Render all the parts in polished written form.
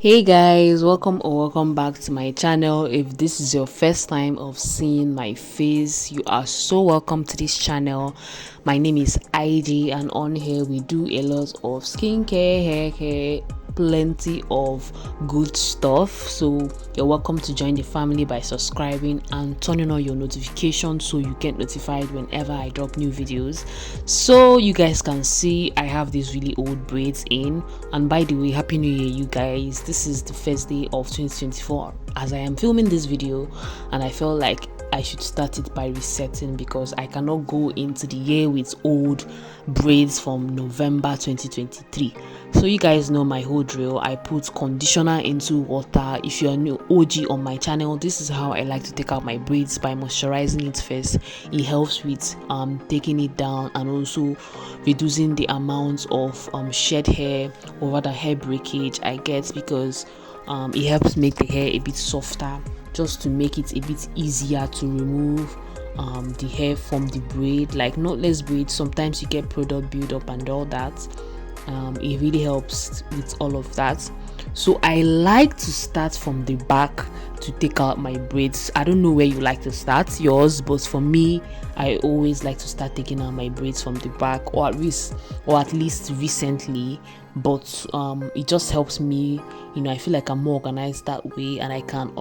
Hey guys, welcome back to my channel. If this is your first time of seeing my face, you are so welcome to this channel. My name is IJ, and on here we do a lot of skincare, hair care, plenty of good stuff. So you're welcome to join the family by subscribing and turning on your notifications so you get notified whenever I drop new videos. So you guys can see I have these really old braids in, and by the way, happy new year you guys. This is the first day of 2024 as I am filming this video, and I felt like I should start it by resetting because I cannot go into the year with old braids from November 2023. So you guys know my whole drill. I put conditioner into water. If you're new OG on my channel, this is how I like to take out my braids, by moisturizing it first. It helps with taking it down and also reducing the amount of shed hair or rather hair breakage I get, because it helps make the hair a bit softer, just to make it a bit easier to remove the hair from the braid. Like knotless braids, sometimes you get product buildup and all that. It really helps with all of that. So I like to start from the back to take out my braids. I don't know where you like to start yours, but for me, I always like to start taking out my braids from the back, or at least recently. But it just helps me, I feel like I'm more organized that way, and I can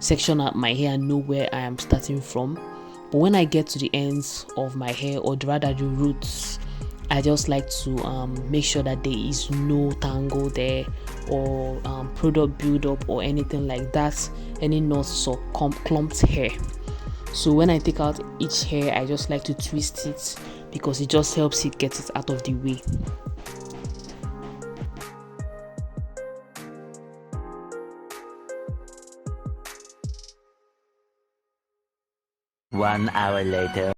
section out my hair and know where I am starting from. But when I get to the ends of my hair, or rather the roots, I just like to make sure that there is no tangle there, or product buildup or anything like that, any knots or clumped hair. So when I take out each hair, I just like to twist it because it just helps it get it out of the way. One hour later.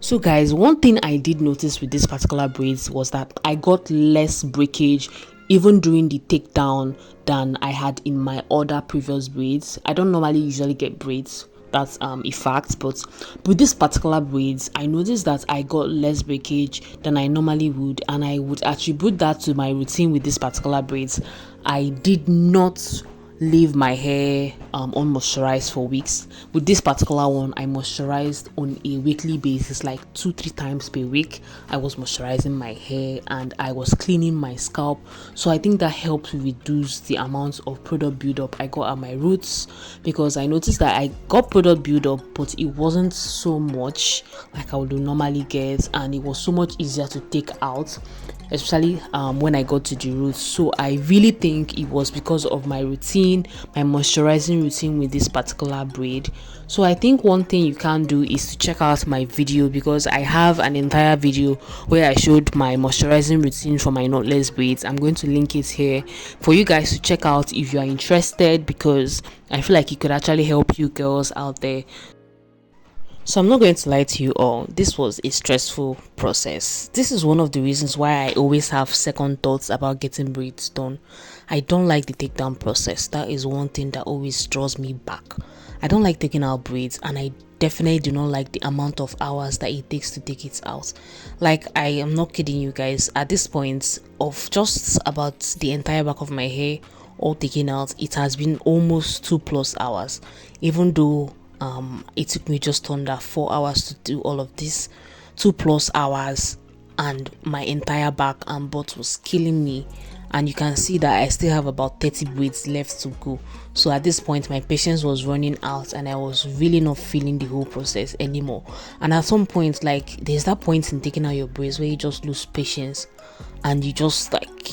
So guys, one thing I did notice with this particular braids was that I got less breakage even during the takedown than I had in my other previous braids. I don't normally usually get braids, that's a fact, but with this particular braids I noticed that I got less breakage than I normally would, and I would attribute that to my routine with this particular braids. I did not leave my hair unmoisturized for weeks. With this particular one, I moisturized on a weekly basis, like 2-3 times per week. I was moisturizing my hair and I was cleaning my scalp, so I think that helped reduce the amount of product buildup I got at my roots, because I noticed that I got product buildup, but it wasn't so much like I would normally get, and it was so much easier to take out, especially when I got to the roots. So I really think it was because of my routine, my moisturizing routine with this particular braid. So I think one thing you can do is to check out my video, because I have an entire video where I showed my moisturizing routine for my knotless braids. I'm going to link it here for you guys to check out if you are interested, because I feel like it could actually help you girls out there. So I'm not going to lie to you all, this was a stressful process. This is one of the reasons why I always have second thoughts about getting braids done. I don't like the takedown process. That is one thing that always draws me back. I don't like taking out braids, and I definitely do not like the amount of hours that it takes to take it out. Like, I am not kidding you guys, at this point of just about the entire back of my hair all taken out, it has been almost 2+ hours, even though it took me just under 4 hours to do all of this. 2+ hours, and my entire back and butt was killing me, and you can see that I still have about 30 braids left to go. So at this point my patience was running out, and I was really not feeling the whole process anymore. And at some point, like, there's that point in taking out your braids where you just lose patience, and you just like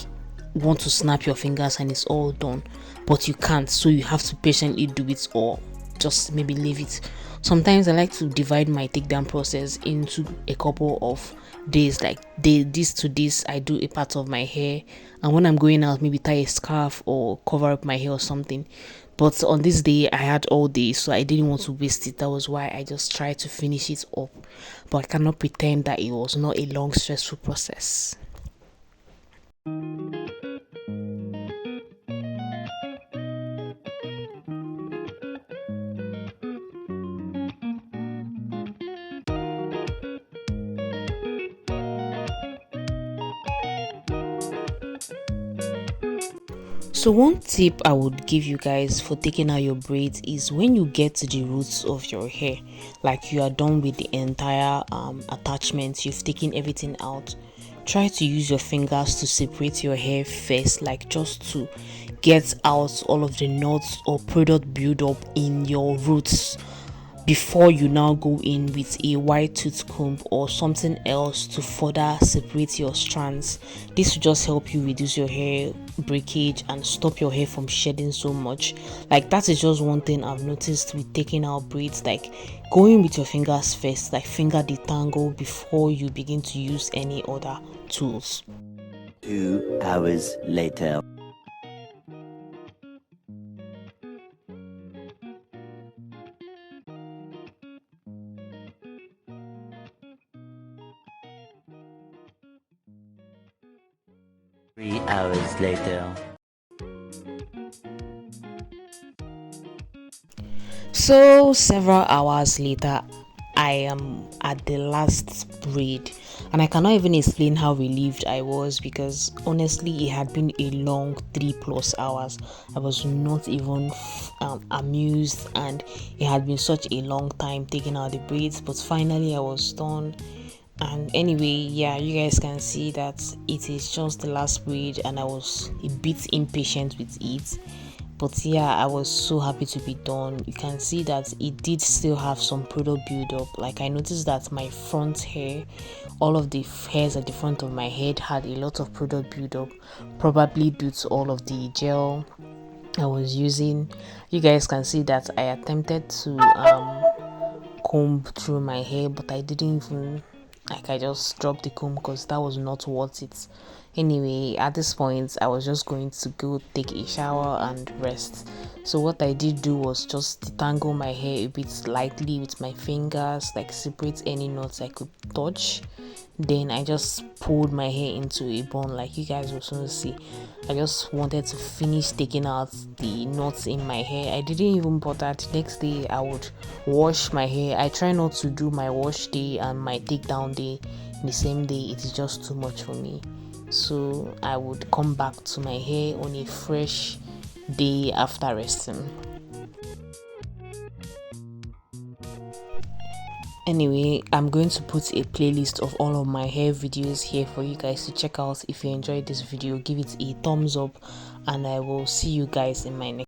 want to snap your fingers and it's all done, but you can't, so you have to patiently do it, or just maybe leave it. Sometimes I like to divide my takedown process into a couple of days, like this to this I do a part of my hair, and when I'm going out, maybe tie a scarf or cover up my hair or something. But on this day I had all day, so I didn't want to waste it. That was why I just tried to finish it up, but I cannot pretend that it was not a long stressful process. So one tip I would give you guys for taking out your braids is when you get to the roots of your hair, like you are done with the entire attachment, you've taken everything out, try to use your fingers to separate your hair first, like just to get out all of the knots or product buildup in your roots before you now go in with a wide tooth comb or something else to further separate your strands. This will just help you reduce your hair breakage and stop your hair from shedding so much. Like that is just one thing I've noticed with taking out braids, like going with your fingers first, like finger detangle before you begin to use any other tools. 2 hours later. Three hours later. So several hours later, I am at the last braid, and I cannot even explain how relieved I was, because honestly it had been a long 3+ hours. I was not even amused, and it had been such a long time taking out the braids, but finally I was done. And anyway, yeah, you guys can see that it is just the last braid and I was a bit impatient with it, but yeah, I was so happy to be done. You can see that it did still have some product build-up. Like I noticed that my front hair, all of the hairs at the front of my head had a lot of product build-up, probably due to all of the gel I was using. You guys can see that I attempted to comb through my hair, but I didn't even, like, I just dropped the comb because that was not worth it. Anyway, at this point I was just going to go take a shower and rest. So what I did do was just detangle my hair a bit lightly with my fingers, like separate any knots I could touch. Then I just pulled my hair into a bun, like you guys will soon see. I just wanted to finish taking out the knots in my hair. I didn't even bother. The next day I would wash my hair. I try not to do my wash day and my take down day in the same day. It is just too much for me. So I would come back to my hair on a fresh day after resting. Anyway, I'm going to put a playlist of all of my hair videos here for you guys to check out. If you enjoyed this video, give it a thumbs up, and I will see you guys in my next